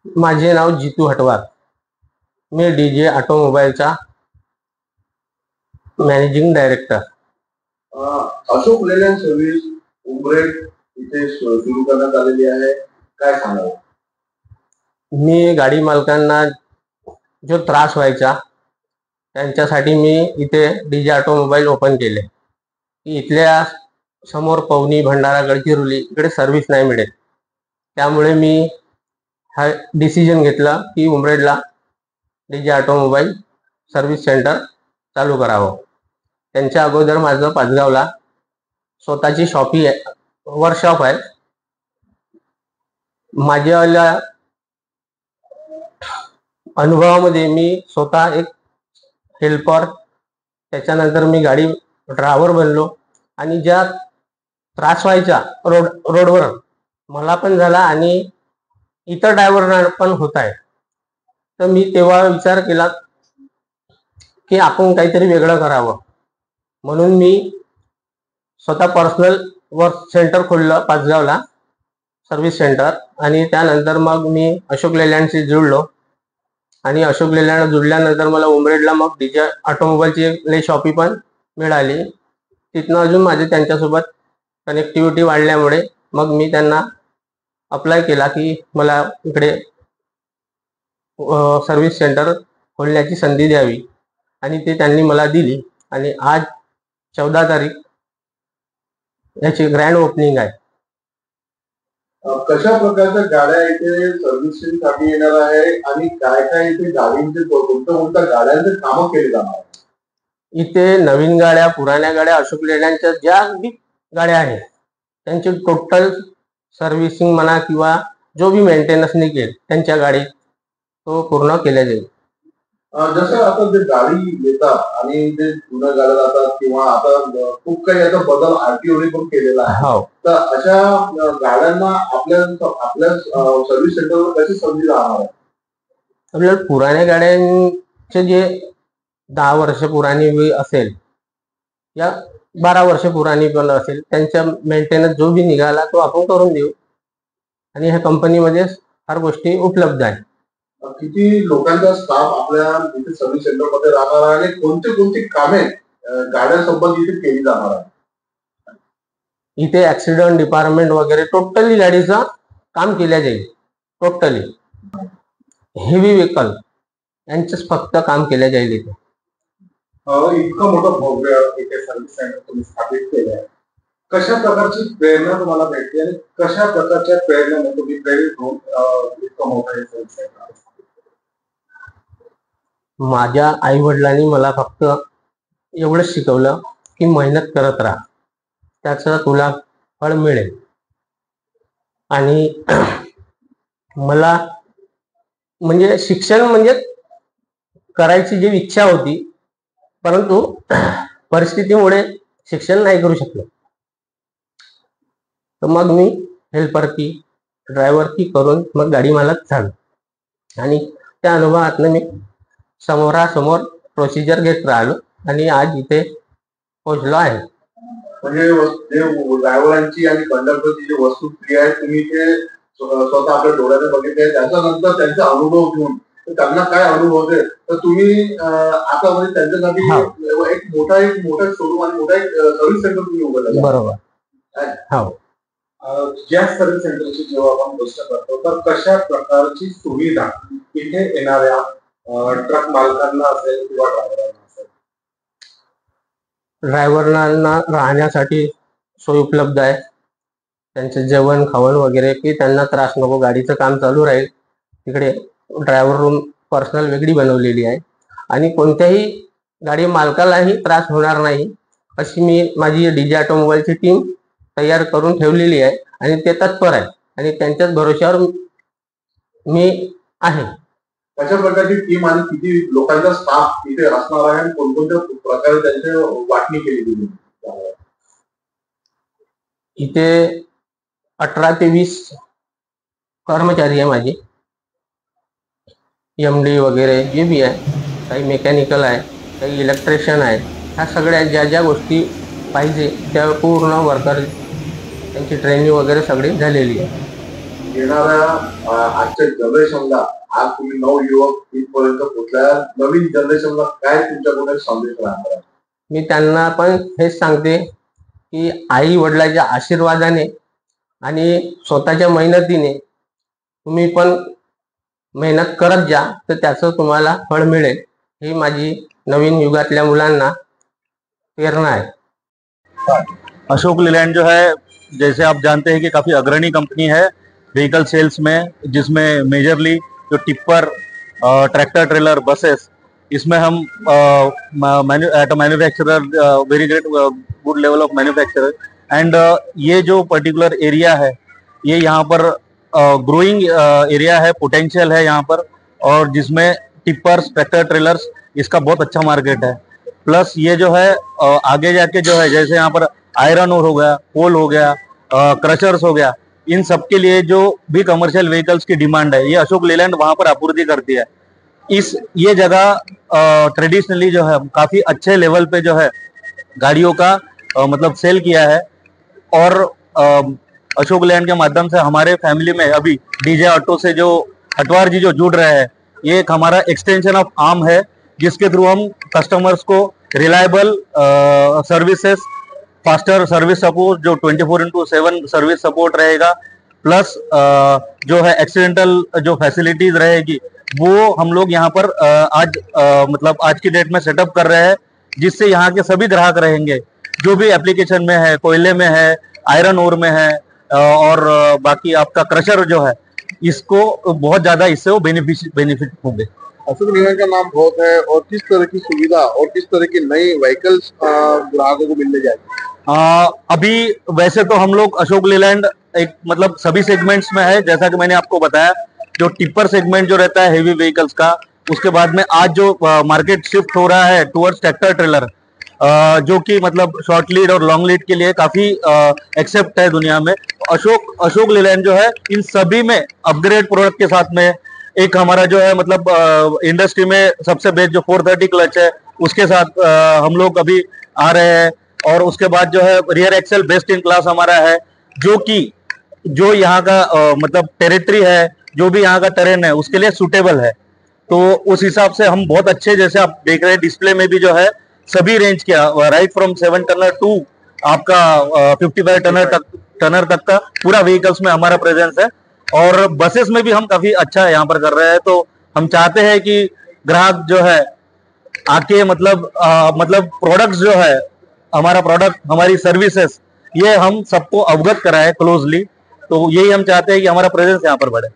माझे नाव जितू हटवार. मी डीजे ऑटोमोबाईलचा managing director. Ashok Leyland service Umred इथे सुरू करण्यात आलेली आहे, काय सांगाल? मी गाडी मालकांना जो त्रास व्हायचा त्यांच्यासाठी मी इथे डीजे ऑटोमोबाईल ओपन केले. इथल्या समोर पवनी, भंडारा, गडचिरोली इकडे सर्व्हिस नाही मिळेल. त्यामुळे मी हा डिसिजन घेतला की उमरेडला डीजे ऑटोमोबाईल सर्व्हिस सेंटर चालू करावं. त्यांच्या अगोदर माझं पाचगावला स्वतःची वर्कशॉप आहे. माझ्या अनुभवामध्ये मी स्वतः एक हेल्पर, त्याच्यानंतर मी गाडी ड्रायव्हर बनलो आणि ज्या त्रास व्हायचा रोडवर मला पण झाला आणि इतर ड्रायव्हरना पण होत आहे. तर मी तेव्हा विचार केला की आपण काहीतरी वेगळं करावं, म्हणून मी स्वतः पर्सनल वर्क सेंटर खोललं पाचगावला, सर्व्हिस सेंटर. आणि त्यानंतर मग मी अशोक लेलँडशी जुळलो आणि अशोक लेलँड जुळल्यानंतर मला उमरेडला मग डीजे ऑटोमोबाईलची एक शॉपी पण मिळाली. तिथनं अजून माझे त्यांच्यासोबत कनेक्टिव्हिटी वाढल्यामुळे मग मी त्यांना अप्लाय केला की मला इकडे सर्व्हिस सेंटर खोलण्याची संधी द्यावी आणि ते त्यांनी मला दिली. आणि आज 14 तारीख याची ग्रँड ओपनिंग आहे. कशा प्रकारच्या गाड्या इथे सर्व्हिसिंग साठी येणार आहे आणि काय काय इथे गाडींचे कोणत्या गाड्यांचे कामं केले जाणार? इथे नवीन गाड्या, पुराण्या गाड्या, अशोक लेलँडच्या ज्या गाड्या आहेत त्यांची टोटल सर्व्हिसिंग म्हणा किंवा जो भी मेंटेनन्स निघेल त्यांच्या गाडीत तो पूर्ण केल्या जाईल. जसं आता जे गाडी येतात आणि जे जुन्या गाड्या जातात किंवा आता खूप काही याचा बदल आरटीओने पण केलेला आहे, तर अशा गाड्यांना आपल्या सर्व्हिस सेंटरवर कशी संधी राहणार आहे? आपल्याला पुराण्या गाड्यांचे जे 10 वर्ष पुराणी असेल या 12 वर्ष पुराणी पण असेल, त्यांचा मेंटेनन्स जो भी निघाला तो आपण करून देऊ आणि ह्या कंपनीमध्ये फार गोष्टी उपलब्ध आहेत. किती लोकांचा स्टाफ आपल्या इथे सर्व्हिस सेंटर मध्ये राहणार आहे आणि कोणती कोणती कामे गाड्यांसोबत इथे केली जाणार आहे? इथे ऍक्सिडेंट डिपार्टमेंट वगैरे टोटली गाडीचं काम केल्या जाईल. टोटली हेवी व्हेकल यांचंच फक्त काम केल्या जाईल इथे. इतकं मोठं भव्य इथे सर्व्हिस सेंटर तुम्ही स्थापित केलं आहे, कशा प्रकारची प्रेरणा तुम्हाला भेटते आणि कशा प्रकारच्या प्रेरणेने तुम्ही प्रेरित होऊन इतकं मोठं सर्व्हिस सेंटर? माझ्या आई वडिलांनी मला फक्त एवढंच शिकवलं की मेहनत करत राहा, त्याचं तुला फळ मिळेल. आणि मला म्हणजे शिक्षण म्हणजे करायची जी इच्छा होती, परंतु परिस्थितीमुळे शिक्षण नाही करू शकलो. तर मग मी हेल्पर की ड्रायव्हर की करून मग गाडी मालक झालो आणि त्या अनुभवातनं मी समोरासमोर प्रोसिजर घेत राहिलो आणि आज इथे पोहोचलो आहे. म्हणजे ड्रायव्हरांची आणि कंडक्टरची जी वस्तुक्रिया आहे तुम्ही ते स्वतः आपल्या डोळ्याने बघितले, त्याच्यानंतर त्यांचा अनुभव घेऊन त्यांना काय अनुभव होते, तर तुम्ही आता म्हणजे त्यांच्यासाठी एक मोठा शोरूम आणि मोठा एक सर्व्हिस सेंटर तुम्ही उघडलं. बरोबर. ज्या सर्व्हिस सेंटरची जेव्हा आपण गोष्ट करतो तर कशा प्रकारची सुविधा इथे येणाऱ्या ट्रक मालकांना असेल किंवा ड्रायव्हरांना असेल? ड्रायव्हरांना राहण्यासाठी सोय उपलब्ध आहे, त्यांचे जेवण खावण वगैरे की त्यांना त्रास नको, गाडीचं काम चालू राहील. तिकडे ड्रायव्हर रूम पर्सनल वेगळी बनवलेली आहे आणि कोणत्याही गाडी मालकालाही त्रास होणार नाही अशी मी माझी डीजे ऑटोमोबाईलची टीम तयार करून ठेवलेली आहे आणि ते तत्पर आहे आणि त्यांच्याच भरोश्यावर मी आहे. कशा प्रकारची टीम आणि किती लोकांचा स्टाफ इथे असणार आहे आणि कोणकोणत्या प्रकारे त्यांची वाटणी केली गेली? इथे 18 ते 20 कर्मचारी आहे माझे, MD वगैरे जे बी आहे, काही मेकॅनिकल आहे, काही इलेक्ट्रिशियन आहे. ह्या सगळ्या ज्या ज्या गोष्टी पाहिजे त्या पूर्ण वर्कर त्यांची ट्रेनिंग वगैरे सगळी झालेली आहे. येणाऱ्या आजच्या जनरेशनला, आज तुम्ही नवयुवक इथपर्यंत पोहोचल्या, नवीन जनरेशनला काय तुमच्याकडून संदेश राहणार आहे? मी त्यांना पण हेच सांगते की आई वडिलांच्या आशीर्वादाने आणि स्वतःच्या मेहनतीने तुम्ही पण मेहनत करत जा, तर त्याचं तुम्हाला फळ मिळेल. ही माझी नवीन युगातल्या मुलांना प्रेरणा आहे. अशोक लेलैंड जो है, जैसे आप जानते हैं कि काफ़ी अग्रणी कंपनी है व्हीकल सेल्स में, जिसमें मेजरली जो टिप्पर, ट्रैक्टर ट्रेलर, बसेस, इसमें हम at a manufacturer, very great good level of manufacturer. And ये जो पर्टिकुलर एरिया है, ये यहाँ पर ग्रोइंग एरिया है, पोटेंशियल है यहाँ पर, और जिसमें टिप्पर्स, ट्रैक्टर ट्रेलर्स, इसका बहुत अच्छा मार्केट है. प्लस ये जो है आगे जाके जो है, जैसे यहाँ पर आयरन ओर हो गया, कोल हो गया, क्रशर्स हो गया, इन सब के लिए जो भी कमर्शियल व्हीकल्स की डिमांड है, ये अशोक लेलैंड वहां पर आपूर्ति करती है. ये जगह ट्रेडिशनली जो है काफी अच्छे लेवल पे जो है गाड़ियों का मतलब सेल किया है. और अशोक लेलैंड के माध्यम से हमारे फैमिली में अभी डीजे ऑटो से जो हटवार जी जो जुड़ रहे हैं, ये एक हमारा एक्सटेंशन ऑफ आर्म है, जिसके थ्रू हम कस्टमर्स को reliable services, faster service support, जो 24/7 सर्विस सपोर्ट रहेगा, प्लस जो है एक्सीडेंटल जो फैसिलिटीज रहेगी, वो हम लोग यहाँ पर आज मतलब आज की डेट में सेटअप कर रहे हैं, जिससे यहाँ के सभी ग्राहक रहेंगे जो भी एप्लीकेशन में है, कोयले में है, आयरन ओर में है, और बाकी आपका क्रशर जो है, इसको बहुत ज्यादा इससे वो बेनिफिट होंगे. अशोक लेलैंड का नाम बहुत है, और किस तरह की सुविधा और किस तरह की नई व्हीकल्स ग्राहकों को मिलने जाएगी? अभी वैसे तो हम लोग अशोक लेलैंड एक मतलब सभी सेगमेंट्स में है, जैसा कि मैंने आपको बताया, जो टिप्पर सेगमेंट जो रहता है हेवी व्हीकल्स का, उसके बाद में आज जो मार्केट शिफ्ट हो रहा है टुवर्ड्स ट्रैक्टर ट्रेलर, जो कि मतलब शॉर्ट लीड और लॉन्ग लीड के लिए काफी एक्सेप्ट है दुनिया में. अशोक लेलैंड जो है इन सभी में अपग्रेड प्रोडक्ट के साथ में, एक हमारा जो है मतलब इंडस्ट्री में सबसे बेस्ट जो 430 क्लच है, उसके साथ हम लोग अभी आ रहे हैं. और उसके बाद जो है rear Excel best in class हमारा है, जो कि जो यहाँ का मतलब टेरिटरी है, जो भी यहाँ का टेरेन है, उसके लिए सूटेबल है. तो उस हिसाब से हम बहुत अच्छे, जैसे आप देख रहे हैं डिस्प्ले में भी जो है सभी रेंज के, राइट फ्रॉम 7 टनर टू आपका 55 टनर तक का पूरा व्हीकल्स में हमारा प्रेजेंस है. और बसेस में भी हम काफी अच्छा यहाँ पर कर रहे हैं. तो हम चाहते हैं कि ग्राहक जो है आके मतलब प्रोडक्ट्स जो है, हमारा प्रोडक्ट, हमारी सर्विसेज, ये हम सबको अवगत कराए क्लोजली. तो यही हम चाहते हैं कि हमारा प्रेजेंस यहाँ पर बढ़े.